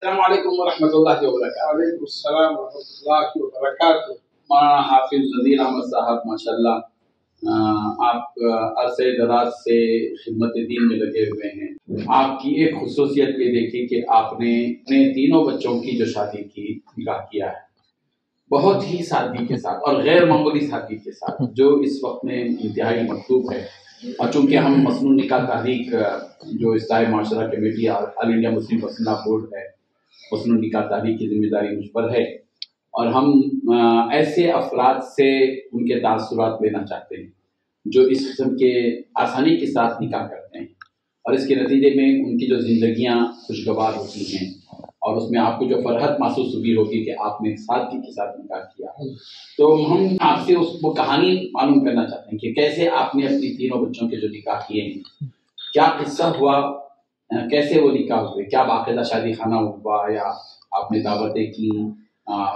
السلام علیکم ورحمۃ اللہ وبرکاتہ۔ وعلیکم السلام ورحمۃ اللہ وبرکاتہ۔ مولانا حافظ نذیر احمد صاحب ماشاءاللہ آپ عرصے دراز سے خدمت دین میں لگے ہوئے ہیں۔ آپ کی ایک خصوصیت یہ دیکھی کہ آپ نے اپنے تینوں بچوں کی جو شادی کی نکاح کیا ہے بہت ہی سادگی کے ساتھ اور غیر معمولی سادگی کے ساتھ، جو اس وقت میں انتہائی مطلوب ہے۔ اور چونکہ ہم مسنون نکاح تحریک جو اصلاح معاشرہ کمیٹی اور آل انڈیا مسلم پسندہ بورڈ ہے، مسنون نکاح تحریک کی ذمہ داری مجھ پر ہے، اور ہم ایسے افراد سے ان کے تاثرات لینا چاہتے ہیں جو اس قسم کے آسانی کے ساتھ نکاح کرتے ہیں، اور اس کے نتیجے میں ان کی جو زندگیاں خوشگوار ہوتی ہیں، اور اس میں آپ کو جو فرحت محسوس ہوئی ہوگی کہ آپ نے سادگی کے ساتھ نکاح کیا۔ تو ہم آپ سے وہ کہانی معلوم کرنا چاہتے ہیں کہ کیسے آپ نے اپنی تینوں بچوں کے جو نکاح کیے ہیں، کیا قصہ ہوا، کیسے وہ نکاح ہوئے، کیا باقاعدہ شادی خانہ ہوا یا آپ نے دعوتیں کی،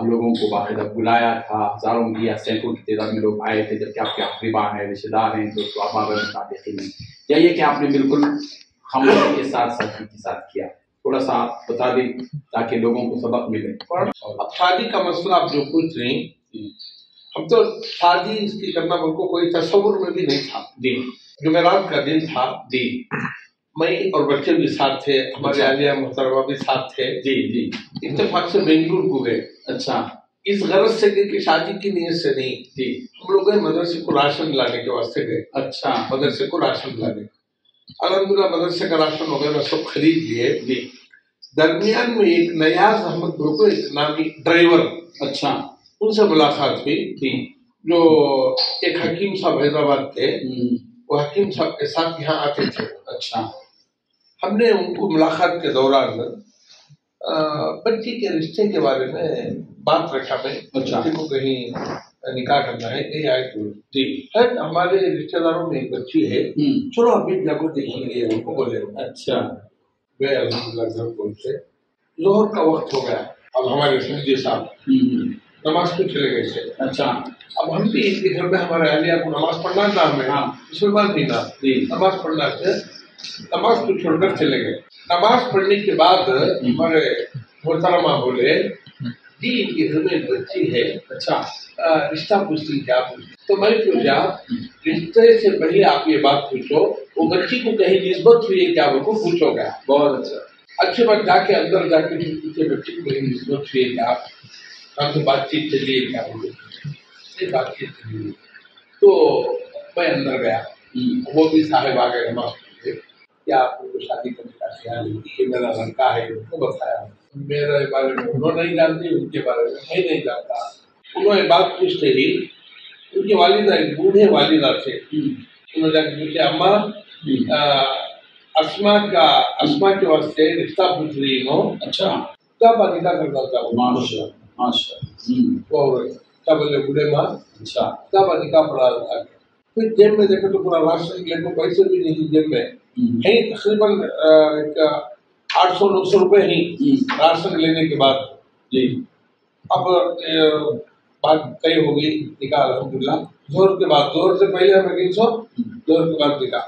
لوگوں کو باقاعدہ بلایا تھا، ہزاروں کی یا سینکڑوں کی تعداد میں لوگ آئے تھے، جبکہ آپ کے اقربان ہیں، رشتے دار ہیں، دوست احباب ہیں، صادقین ہیں، یا یہ کہ آپ نے بالکل خاموشی کے ساتھ سادگی کے ساتھ کیا؟ تھوڑا سا آپ بتا دیں تاکہ لوگوں کو سبق ملے۔ اب شادی کا مسئلہ آپ جو پوچھ رہے ہیں، ہم تو شادی اس کی کرنا مجھ کو کوئی تصور میں بھی نہیں تھا۔ جی، جمعرات کا دن تھا، جی، میں اور بچے بھی ساتھ تھے، ہمارے عالیہ محترمہ بھی ساتھ تھے۔ جی، جی، اتفاق سے بنگلور کو گئے، اچھا، اس غرض سے کہ شادی کی نیت سے نہیں، جی، ہم لوگ مدرسے کو راشن لانے کے واسطے گئے۔ اچھا، مدرسے کو راشن لانے، الحمدللہ مدرسے کا راشن وغیرہ سب خرید لیے۔ جی، درمیان میں ایک نیاز احمد بھائی کو ایک نامی ڈرائیور، اچھا، ان سے ملاقات ہوئی، جی، جو ایک حکیم صاحب حیدرآباد تھے، وہ حکیم صاحب کے ساتھ یہاں آتے تھے۔ اچھا، ہم نے ان کو ملاقات کے دوران بچی کے رشتے کے بارے میں بات رکھا، میں بچی کو کہیں نکاح کرنا ہے، کہیں آئے تو جی، ہمارے رشتے داروں میں ایک بچی ہے، چلو ابھی جا کو دیکھیں گے، ان کو بولے۔ اچھا، گئے الحمدللہ گھر پہنچے، ظہر کا وقت ہو گیا، اب ہمارے سمجھے صاحب نماز کو چلے گئے تھے۔ اچھا، اب ہم بھی ان کے گھر میں ہمارے اہلیہ کو نماز پڑھنا تھا، ہمیں مسلمان تھی نا، نماز پڑھنا تھا، نماز کو چھوڑ کر چلے گئے۔ نماز پڑھنے کے بعد ہمارے محترمہ بولے، جی ان کے گھر میں ایک بچی ہے، اچھا رشتہ پوچھتی کیا؟ تو میں پوچھا، رشتے سے پہلے آپ یہ بات پوچھو، وہ بچی کو کہیں نسبت ہوئی ہے کیا؟ وہ کو پوچھو گا۔ بہت اچھا، اچھے بات جا کے اندر جا کے پوچھے بچی کو کہیں نسبت ہوئی ہے کیا؟ ہم تو بات چیت چلی ہے کیا؟ بولے بات چیت چلی ہے۔ تو میں اندر گیا، وہ بھی صاحب آ گئے نماز پڑھے، کیا آپ کو شادی کرنے کا خیال ہے؟ یہ میرا لڑکا ہے، ان کو بتایا۔ میرے بارے میں انہوں نہیں جانتی، ان کے بارے میں میں نہیں جانتا۔ انہوں نے بات پوچھتے ہی ان کی والدہ ایک بوڑھے والدہ تھے، انہوں نے جا کے پوچھا، اماں اسما کے واسطے رشتہ پوچھ رہی ہوں، اچھا کب نکاح کرنا چاہوں؟ ماشاء ماشاء کیا بولے بوڑھے ماں، اچھا کب نکاح پڑھا تھا؟ پھر جیب میں دیکھے تو پورا راشن لے کو پیسے بھی نہیں جیب میں ہے، تقریباً 800-900 روپے ہی راشن لینے کے بعد۔ جی، اب بات طے ہو گئی، نکاح الحمدللہ زور کے بعد، زور سے پہلے ہمیں 300، زور کے بعد نکاح۔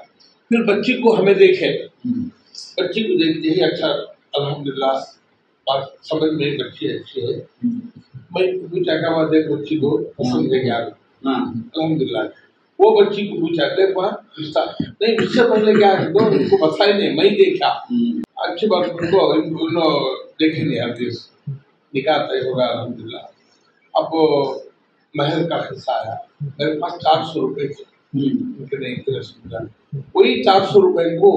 پھر بچی کو ہمیں دیکھے، بچی کو دیکھتے ہی اچھا الحمدللہ بات سمجھ میں بچی اچھی ہے۔ میں پوچھا کہ وہاں دیکھ بچی کو پسند ہے کیا؟ الحمدللہ وہ بچی کو پوچھا، دیکھ وہاں رشتہ نہیں، اس سے پہلے کیا ہے دو ان کو بتائی نہیں، میں دیکھا، اچھی بات ان کو دیکھیں گے، حدیث نکاح طے ہوگا الحمدللہ۔ اب مہر کا خرچہ آیا، میرے پاس 400 روپے تھے، وہی 400 روپے کو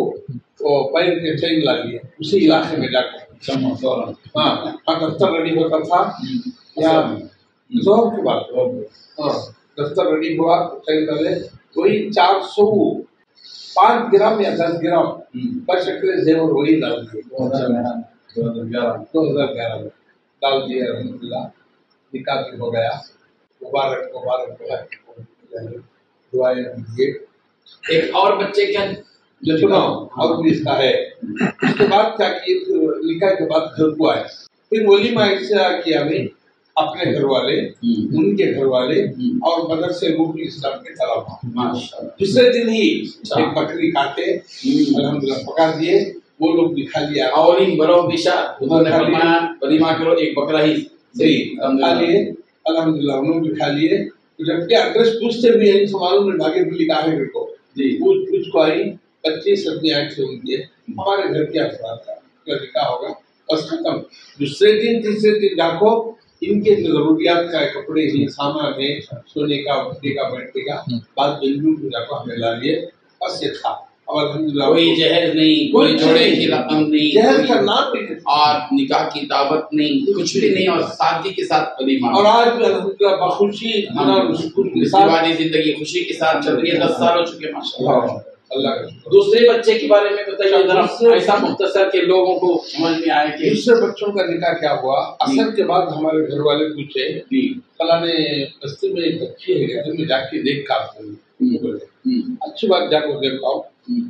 پیر کے چین لا لیے اسی علاقے میں جا کر۔ ہاں دفتر ریڈی ہوتا تھا یا زہر کی بات، ہاں دفتر ریڈی ہوا، چین ڈالے، وہی 405 گرام یا 10 گرام بشکل زیور وہی ڈال دیے 2011 میں ڈال دیے، الحمدللہ نکاح بھی ہو گیا۔ مبارک مبارک دعائیں دیجیے۔ ایک اور بچے کا جو سناؤ اور بھی اس کا ہے۔ اس کے بعد کیا کیے، نکاح کے بعد گھر کو آئے، پھر ولیمہ اس سے کیا میں اپنے گھر والے، ان کے گھر والے اور مدرسے روح اسلام کے طلباء۔ دوسرے دن ہی ایک بکری کاٹے، الحمدللہ پکا دیے، وہ لوگ دکھا لیا اولین برو بشا انہوں نے فرمایا ولیمہ کرو ایک بکرا ہی دکھا لیے الحمدللہ انہوں نے دکھا لیے جبکہ ایڈریس پوچھتے بھی ہیں سوالوں نے بھاگے بھی لکھا ہے میرے کو پوچھ کو آئی 25 سبزی آئٹ سے ان کے ہمارے گھر کیا افراد تھا کیا نکاح ہوگا بس ختم دوسرے دن تیسرے دن جاکو ان کے ضروریات کا کپڑے ہی سامان ہے سونے کا بٹے کا بیٹھنے کا بعد بنجو کو جا کو ہمیں لا لیے بس یہ تھا الحمدللہ کوئی جہیز نہیں کوئی جوڑے کی رقم نہیں جہیز کا نام نہیں اور نکاح کی دعوت نہیں کچھ بھی نہیں اور سادگی کے ساتھ ولیمہ اور آج بھی الحمدللہ بخوشی اور سکون کے ساتھ ہماری زندگی خوشی کے ساتھ چل رہی ہے 10 سال ہو چکے ماشاءاللہ اللہ کا شکر دوسرے بچے کے بارے میں بتائیے ذرا ایسا مختصر کہ لوگوں کو سمجھ میں آئے کہ دوسرے بچوں کا نکاح کیا ہوا اثر کے بعد ہمارے گھر والے پوچھے فلانے بستی میں ایک بچی ہے گھر میں جا کے دیکھ کا اچھی بات جا کے دیکھ پاؤ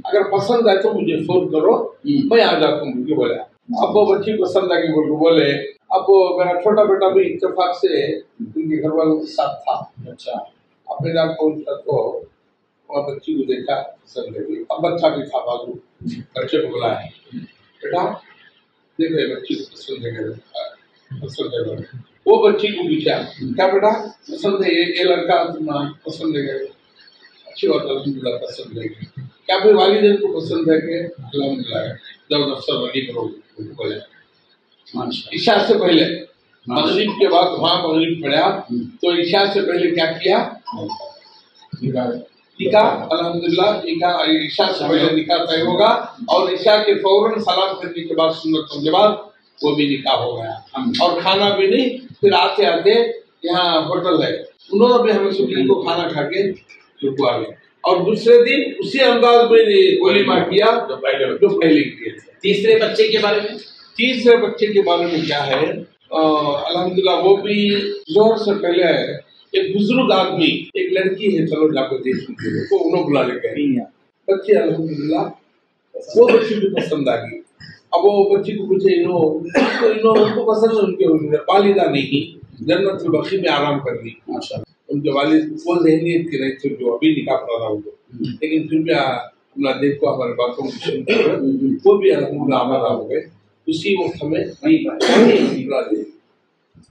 اگر پسند آئے تو مجھے فون کرو میں آ جاتا ہوں مجھے بولا اب وہ بچی پسند آ کے بولے اب میرا چھوٹا بیٹا بھی اتفاق سے ان کے گھر والوں کے ساتھ تھا اچھا اب میں جا پہنچا تو اور بچی کو دیکھا پسند لگی اب بچہ بھی تھا بازو بچے کو بلایا بیٹا دیکھو بچی کو پسند ہے وہ بچی کو پوچھا کیا بیٹا پسند ہے یہ لڑکا پسند ہے اچھی بات الحمدللہ پسند ہے کیا پھر والدین کو پسند ہے کہ الحمدللہ جب افسر ولی کرو بولے عشاء سے پہلے مغرب کے بعد وہاں مغرب پڑھا تو عشاء سے پہلے کیا کیا نکاح الحمدللہ نکاح عشاء سے پہلے نکاح طے ہوگا اور عشاء کے فوراً سلام کرنے کے بعد سنتوں کے بعد وہ بھی نکاح ہو گیا اور کھانا بھی نہیں پھر آتے آتے یہاں ہوٹل ہے انہوں نے بھی ہمیں سبھی کو کھانا کھا کے رکوا گئے اور دوسرے دن اسی انداز میں ولیمہ کیا جو پہلے کیے تھے تیسرے بچے کے بارے میں تیسرے بچے کے بارے میں کیا ہے الحمدللہ وہ بھی ظہر سے پہلے ایک بزرگ آدمی ایک لڑکی ہے چلو جا کے دیکھ کو انہوں بلا لے گئے بچے الحمدللہ وہ بچی بھی پسند آ گئی اب وہ بچی کو پوچھے انہوں ان کو پسند ان کے والدہ نہیں جنت البقیع میں آرام کر دی ان کے والد وہ ذہنیت کے نہیں تھے جو ابھی نکاح پڑا رہا ہوں لیکن پھر بھی اپنا دیکھو ہمارے باتوں کو سن کر وہ بھی الحمدللہ آمادہ ہو گئے اسی وقت ہمیں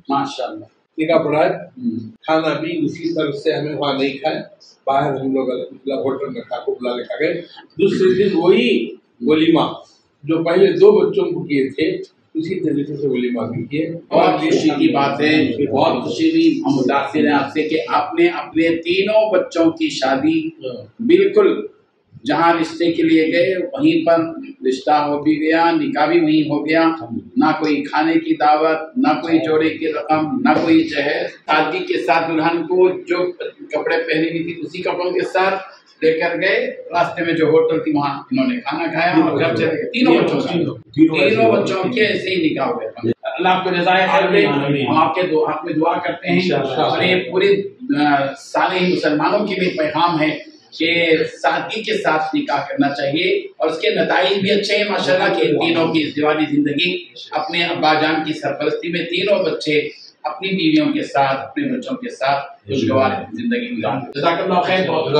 ماشاءاللہ نکاح پڑھا ہے کھانا بھی اسی طرح سے ہمیں وہاں نہیں کھائے باہر ہم لوگ الحمدللہ ہوٹل میں کھا کو بلا لے کھا گئے دوسرے دن وہی ولیمہ جو پہلے 2 بچوں کو کیے تھے اسی طریقے سے ولیمہ بھی کیے بہت خوشی کی بات ہے بہت خوشی بھی ہم متاثر ہیں آپ سے کہ آپ نے اپنے تینوں بچوں کی شادی بالکل جہاں رشتے کے لیے گئے وہیں پر رشتہ ہو بھی گیا نکاح بھی وہیں ہو گیا نہ کوئی کھانے کی دعوت نہ کوئی جوڑے کی رقم نہ کوئی جہیز سادگی کے ساتھ دلہن کو جو کپڑے پہنی ہوئی تھی اسی کپڑوں کے ساتھ لے کر گئے راستے میں جو ہوٹل تھی وہاں انہوں نے کھانا کھایا اور گھر چلے گئے تینوں بچوں کے ایسے ہی نکاح ہوئے اللہ آپ کو جزائے خیر دے ہم آپ کے حق میں دعا کرتے ہیں اور یہ پورے سارے ہی مسلمانوں کے لیے پیغام ہے کہ سادگی کے ساتھ نکاح کرنا چاہیے اور اس کے نتائج بھی اچھے ہیں ماشاءاللہ کہ تینوں کی ازدواجی زندگی اپنے ابا جان کی سرپرستی میں تینوں بچے اپنی بیویوں کے ساتھ اپنے بچوں کے ساتھ خوشگوار زندگی گزارتے ہیں جزاک اللہ خیر بہت